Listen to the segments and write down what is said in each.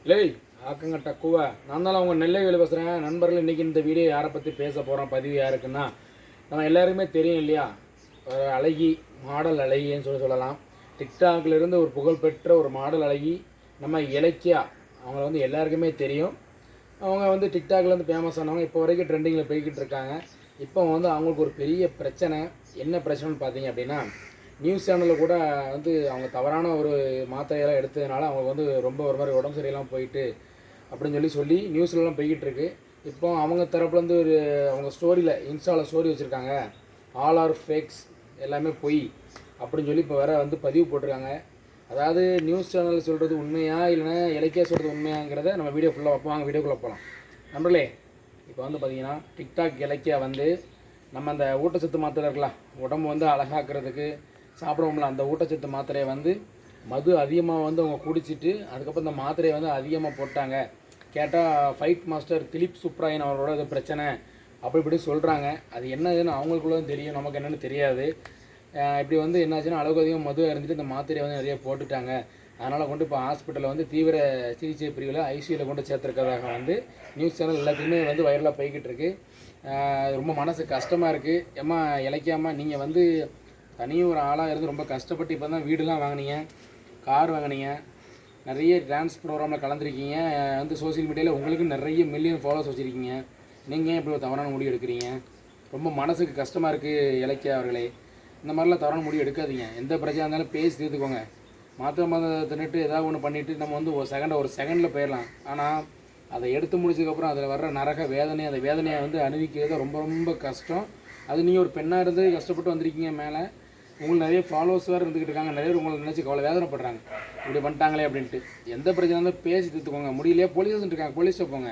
லேய் ஆக்கங்கட்ட கூவா நான் தான் உங்கள் நெல்லை வேலை பேசுகிறேன் நண்பர்கள். இன்றைக்கி இந்த வீடியோ யாரை பற்றி பேச போகிறோம், பதிவு யாருக்குன்னா நம்ம எல்லாருக்குமே தெரியும் இல்லையா, ஒரு அழகி, மாடல் அழகின்னு சொல்லலாம். டிக்டாக்லேருந்து ஒரு புகழ்பெற்ற ஒரு மாடல் அழகி நம்ம இலக்கியா. அவங்கள வந்து எல்லாருக்குமே தெரியும். அவங்க வந்து டிக்டாக்லேருந்து ஃபேமஸ் ஆனவங்க, இப்போ வரைக்கும் ட்ரெண்டிங்கில் போய்கிட்டு இருக்காங்க. இப்போ வந்து அவங்களுக்கு ஒரு பெரிய பிரச்சனை. என்ன பிரச்சனைன்னு பார்த்தீங்க அப்படின்னா, நியூஸ் சேனலில் கூட வந்து அவங்க தவறான ஒரு மாத்திரையெல்லாம் எடுத்ததுனால அவங்களுக்கு வந்து ரொம்ப ஒரு மாதிரி உடம்பு சரியில்லாமல் போயிட்டு அப்படின்னு சொல்லி நியூஸ்லலாம் போய்கிட்டு இருக்கு. இப்போ அவங்க தரப்புலேருந்து ஒரு அவங்க ஸ்டோரியில் இன்ஸ்டாவில் ஸ்டோரி வச்சுருக்காங்க, ஆல் ஆர் ஃபேக்ஸ், எல்லாமே பொய் அப்படின்னு சொல்லி இப்போ வேறு வந்து பதிவு போட்டிருக்காங்க. அதாவது நியூஸ் சேனல் சொல்கிறது உண்மையா இல்லைன்னா இலக்கிய சொல்கிறது உண்மையாங்கிறத நம்ம வீடியோ ஃபுல்லாக வைப்போம். வாங்க வீடியோக்குள்ளே போகலாம். நம்பளே இப்போ வந்து பார்த்திங்கன்னா டிக்டாக் இலக்கியா வந்து நம்ம அந்த ஊட்டச்சத்து மாத்திரை இருக்கலாம், உடம்பு வந்து அழகாக்கிறதுக்கு சாப்பிடுவோம்ல, அந்த ஊட்டச்சத்து மாத்திரையை வந்து மது அதிகமாக வந்து அவங்க குடிச்சிட்டு அதுக்கப்புறம் இந்த மாத்திரையை வந்து அதிகமாக போட்டாங்க. கேட்டால் ஃபைட் மாஸ்டர் திலீப் சுப்ராயன் அவரோட இது பிரச்சனை அப்படி இப்படி சொல்கிறாங்க. அது என்னதுன்னு அவங்களுக்குள்ள தெரியும், நமக்கு என்னென்னு தெரியாது. இப்படி வந்து என்னாச்சுன்னா அளவுக்கு அதிகம் மது இருந்துட்டு இந்த மாத்திரையை வந்து நிறைய போட்டுட்டாங்க. அதனால் கொண்டு இப்போ ஹாஸ்பிட்டலில் வந்து தீவிர சிகிச்சை பிரிவில் ஐசியூவில் கொண்டு சேர்த்துருக்கிறதாக வந்து நியூஸ் சேனல் எல்லாத்துக்குமே வந்து வைரலாக போய்கிட்டு இருக்கு. ரொம்ப மனசு கஷ்டமாக இருக்குது. ஏம்மா இலக்கியாமல் நீங்கள் வந்து தனியும் ஒரு ஆளாக இருந்து ரொம்ப கஷ்டப்பட்டு இப்போ தான் வீடுலாம் வாங்கினீங்க, கார் வாங்கினீங்க, நிறைய டான்ஸ் ப்ரோக்ராமில் கலந்துருக்கீங்க, வந்து சோசியல் மீடியாவில் உங்களுக்கு நிறைய மில்லியன் ஃபாலோவர்ஸ் வச்சுருக்கீங்க. நீங்கள் ஏன் இப்படி ஒரு தவறான முடிவு எடுக்கிறீங்க? ரொம்ப மனசுக்கு கஷ்டமாக இருக்குது இலக்கியா அவர்களே. இந்த மாதிரிலாம் தவறான முடிவு எடுக்காதீங்க. எந்த பிரச்சனை இருந்தாலும் பேசி தீர்த்துக்கோங்க. மாத்திரை தின்னுட்டு ஏதாவது ஒன்று பண்ணிவிட்டு நம்ம வந்து ஒரு செகண்டில் போயிடலாம். ஆனால் அதை எடுத்து முடிச்சதுக்கப்புறம் அதில் வர்ற நரக வேதனை, அந்த வேதனையை வந்து அனுபவிக்கிறது ரொம்ப ரொம்ப கஷ்டம். அது நீங்கள் ஒரு பெண்ணாக இருந்து கஷ்டப்பட்டு வந்திருக்கீங்க. மேலே உங்களுக்கு நிறைய ஃபாலோவர்ஸ் வேறு இருந்துக்கிட்டு இருக்காங்க. நிறைய பேர் உங்களை நினச்சி கவலை வேதனைப்படுறாங்க, இப்படி பண்ணிட்டாங்களே அப்படின்ட்டு. எந்த பிரச்சனை இருந்தாலும் பேசி தீர்த்துக்கோங்க. முடியலையே போலீஸ் இருக்காங்க, போலீஸை போங்க.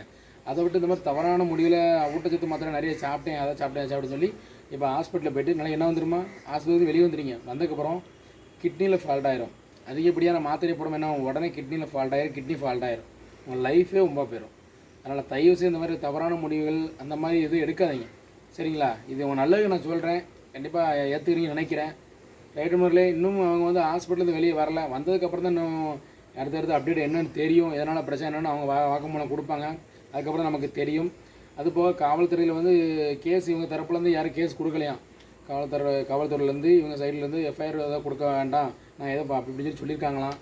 அதை விட்டு இந்த மாதிரி தவறான முடிவில் ஊட்டச்சத்து மாத்திரை நிறைய சாப்பிட்டேன், அதை சாப்பிட்டேன் அப்படின்னு சொல்லி இப்போ ஹாஸ்பிட்டலில் போய்ட்டு நல்லா என்ன வந்துருமா, ஹாஸ்பிட்டலுக்கு வெளியே வந்துடுங்க. வந்ததுக்கப்புறம் கிட்னியில் ஃபால்ட் ஆயிரும். அதிகப்படியான மாத்திரை போடும் என்ன உடனே கிட்னியில் ஃபால்ட் ஆயிரும், கிட்னி ஃபால்ட் ஆயிரும், உங்கள் லைஃபே ரொம்ப போயிடும். அதனால் தயவு செய்து இந்த மாதிரி தவறான முடிவுகள் அந்த மாதிரி எதுவும் எடுக்காதீங்க, சரிங்களா? இது உங்கள் நல்லதுக்கு நான் சொல்கிறேன், கண்டிப்பாக ஏற்றுக்கிறீங்கன்னு நினைக்கிறேன். ரைட்டு முறையிலே இன்னும் அவங்க வந்து ஹாஸ்பிட்டலேருந்து வெளியே வரல. வந்ததுக்கப்புறம் தான் இன்னும் அடுத்தடுத்து அப்டேட் என்னென்னு தெரியும், எதனால் பிரச்சனை என்னென்னு அவங்க வாக்குமூலம் கொடுப்பாங்க. அதுக்கப்புறம் நமக்கு தெரியும். அதுபோக காவல்துறையில் வந்து கேஸ் இவங்க தரப்புலேருந்து யாரும் கேஸ் கொடுக்கலையாம். காவல்துறையிலேருந்து இவங்க சைட்லேருந்து எஃப்ஐஆர் எதாவது கொடுக்க வேண்டாம், நான் ஏதோ அப்படி இப்படின்னு சொல்லியிருக்காங்களாம்.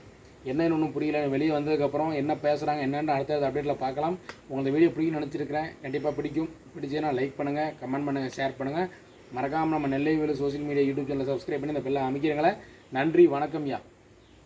என்னென்னு ஒன்றும் புரியல. வெளியே வந்ததுக்கப்புறம் என்ன பேசுகிறாங்க என்னென்னு அடுத்தது அப்டேட்டில் பார்க்கலாம். உங்களுக்கு வீடியோ பிடிக்கும்னு நினச்சிருக்கிறேன். கண்டிப்பாக பிடிக்கும். பிடிச்சதுன்னா லைக் பண்ணுங்கள், கமெண்ட் பண்ணுங்கள், ஷேர் பண்ணுங்கள். மறக்காமல் நம்ம நெல்லை வேலு சோசியல் மீடியா யூடியூப் சேனலை சப்ஸ்கிரைப் பண்ணி இந்த பெல்லை அமைக்கிறீங்களே. நன்றி, வணக்கம் யா.